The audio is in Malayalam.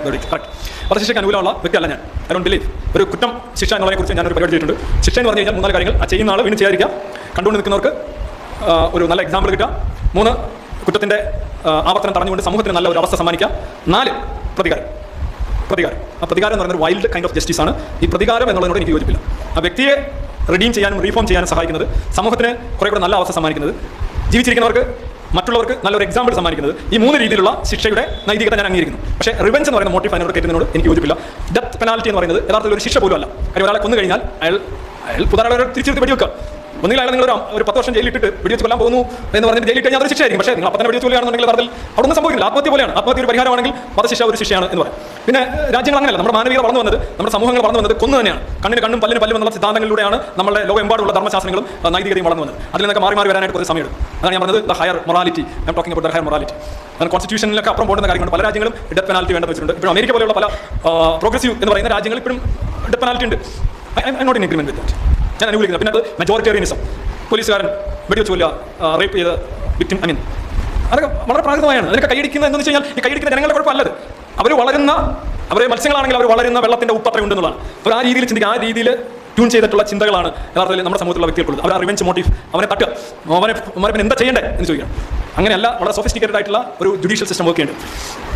വധശിക്ഷയ്ക്ക് അനുകൂലമുള്ള വ്യക്തിയല്ല ഞാൻ. ഐ ഡോണ്ട് ബിലീവ് ഒരു കുറ്റം ശിക്ഷ എന്നുള്ളതിനെക്കുറിച്ച് ഞാനൊരു പരിപാടി ചെയ്തിട്ടുണ്ട്. ശിക്ഷ എന്ന് പറഞ്ഞു കഴിഞ്ഞാൽ 3-4 കാര്യങ്ങൾ. ആ ചെയ്യുന്ന ആൾ വീണ്ടും ചെയ്യാതിരിക്കുക, കണ്ടുകൊണ്ട് നിൽക്കുന്നവർക്ക് ഒരു നല്ല എക്സാമ്പിൾ കിട്ടുക, 3 കുറ്റത്തിൻ്റെ ആവർത്തനം തടഞ്ഞുകൊണ്ട് സമൂഹത്തിന് നല്ല ഒരു അവസ്ഥ സമ്മാനിക്കുക, 4 പ്രതികാരം. ആ പ്രതികാരം എന്ന് പറയുന്നത് ഒരു വൈൽഡ് കൈൻഡ് ഓഫ് ജസ്റ്റിസ് ആണ്. ഈ പ്രതികാരം എന്നുള്ളതിനോട് എനിക്ക് യോജിപ്പില്ല. ആ വ്യക്തിയെ റിഡീം ചെയ്യാനും റീഫോം ചെയ്യാനും സഹായിക്കുന്നത്, സമൂഹത്തിന് കുറേ കൂടെ നല്ല അവസ്ഥ സമ്മാനിക്കുന്നത്, ജീവിച്ചിരിക്കുന്നവർക്ക് മറ്റുള്ളവർക്ക് നല്ലൊരു എക്സാമ്പിൾ സമ്മാനിക്കുന്നത്, ഈ 3 രീതിയിലുള്ള ശിക്ഷയുടെ നൈതികത ഞാൻ അംഗീകരിക്കുന്നു. പക്ഷേ റിവെഞ്ച് എന്ന് പറയുന്ന മോട്ടീവ് അതിനോട് കയറ്റുന്നതിനോട് എനിക്ക് യോജിപ്പില്ല. ഡെത്ത് പെനാൽറ്റി എന്ന് പറയുന്നത് യഥാർത്ഥത്തിൽ ഒരു ശിക്ഷ പോലും അല്ല. കാര്യം ഒരാളെ കൊന്നു കഴിഞ്ഞാൽ അയാൾ പുതാരാളെ തിരിച്ചെടുത്ത് വെടിവെക്കുക. ഒന്നുകിൽ അയാൾ നിങ്ങൾ ഒരു 10 വർഷം ജയിലിട്ടിട്ട് വെടിവെച്ച് കൊല്ലാൻ പോകുന്നു എന്ന് പറഞ്ഞിട്ട് ജയിലിട്ട് കഴിഞ്ഞാൽ അതൊരു ശിക്ഷയായിരിക്കും. പക്ഷേ നിങ്ങൾ 10 വെടിവെച്ച് കൊല്ലുകയാണെന്നുണ്ടെങ്കിൽ യഥാർത്ഥത്തിൽ അവിടെ ഒന്നും സംഭവിക്കില്ല. ആത്മഹത്യ പോലെയാണ്. ആത്മഹത്യ ഒരു പരിഹാരമാണെങ്കിൽ വധശിക്ഷ ഒരു ശിക്ഷയാണ് എന്ന് പറയും. പിന്നെ രാജ്യങ്ങൾ അങ്ങനെയല്ല. നമ്മുടെ മാനവികത വളർന്നു വന്നത്, നമ്മുടെ സമൂഹങ്ങൾ വളർന്നു വന്നത് കൊന്നു തന്നെയാണ്. കണ്ണിന് കണ്ണും പല്ലിന് പല്ലും എന്നുള്ള സിദ്ധാന്തങ്ങളിലൂടെയാണ് നമ്മുടെ ലോകമെമ്പാടുള്ള ധർമ്മശാസ്ത്രങ്ങളും നൈതികതയും വളർന്നു വന്നത്. അതിൽ നിന്നൊക്കെ മാറി വരാനായിട്ട് കുറച്ച് സമയമെടുക്കും. അതാണ് ഞാൻ പറഞ്ഞത്, the higher morality. I am talking about the higher morality. കാരണം കോൺസ്റ്റിറ്റ്യൂഷനിലൊക്കെ അപ്പുറം പോകുന്ന കാര്യങ്ങളുണ്ട്. പല രാജ്യങ്ങളും ഡെത്ത് പെനാൽറ്റി വേണ്ടെന്ന് വെച്ചിട്ടുണ്ട്. ഇപ്പോൾ അമേരിക്ക പോലെയുള്ള പല പ്രോഗ്രസീവ് എന്ന് പറയുന്ന രാജ്യങ്ങൾ ഇപ്പോഴും ഡെത്ത് പെനാൽറ്റി ഉണ്ട്. I not in agreement with that. ഞാൻ അനുകൂലിക്കുന്നത്. പിന്നെ അത് മെജോറിറ്റേറിയനിസം, പോലീസുകാരൻ വെടിവെച്ച് കൊല്ലുക, റേപ്പ് ചെയ്ത് വിക്ടിം, ഐ മീൻ അതൊക്കെ വളരെ പ്രാകൃതമായാണ്. അതിനൊക്കെ കൈയടിക്കുന്നത് എന്താണെന്ന് വെച്ച് കഴിഞ്ഞാൽ ഈ കൈയടിക്കുന്ന ജനങ്ങളുടെ കുഴപ്പമല്ലത്. അവരെ മത്സ്യങ്ങളാണെങ്കിൽ അവർ വളരുന്ന വെള്ളത്തിന്റെ ഉപ്പ് അത്ര ഉണ്ടെന്നുള്ളതാണ്. അവർ ആ രീതിയിൽ ചിന്തിക്കുക, ആ രീതിയിൽ ട്യൂൺ ചെയ്തിട്ടുള്ള ചിന്തകളാണ് യഥാർത്ഥത്തിൽ നമ്മുടെ സമൂഹത്തിലുള്ള വ്യക്തികൾക്കുള്ളത്. അവർ ആ റിവെഞ്ച് മോട്ടീവ്, അവനെ തട്ടുക, അവനെ എന്താ ചെയ്യേണ്ടത് എന്ന് ചോദിക്കണം. അങ്ങനെയല്ല, വളരെ സോഫിസ്റ്റിക്കേറ്റഡ് ആയിട്ടുള്ള ഒരു ജുഡീഷ്യൽ സിസ്റ്റം വർക്ക് ചെയ്യുന്നുണ്ട്.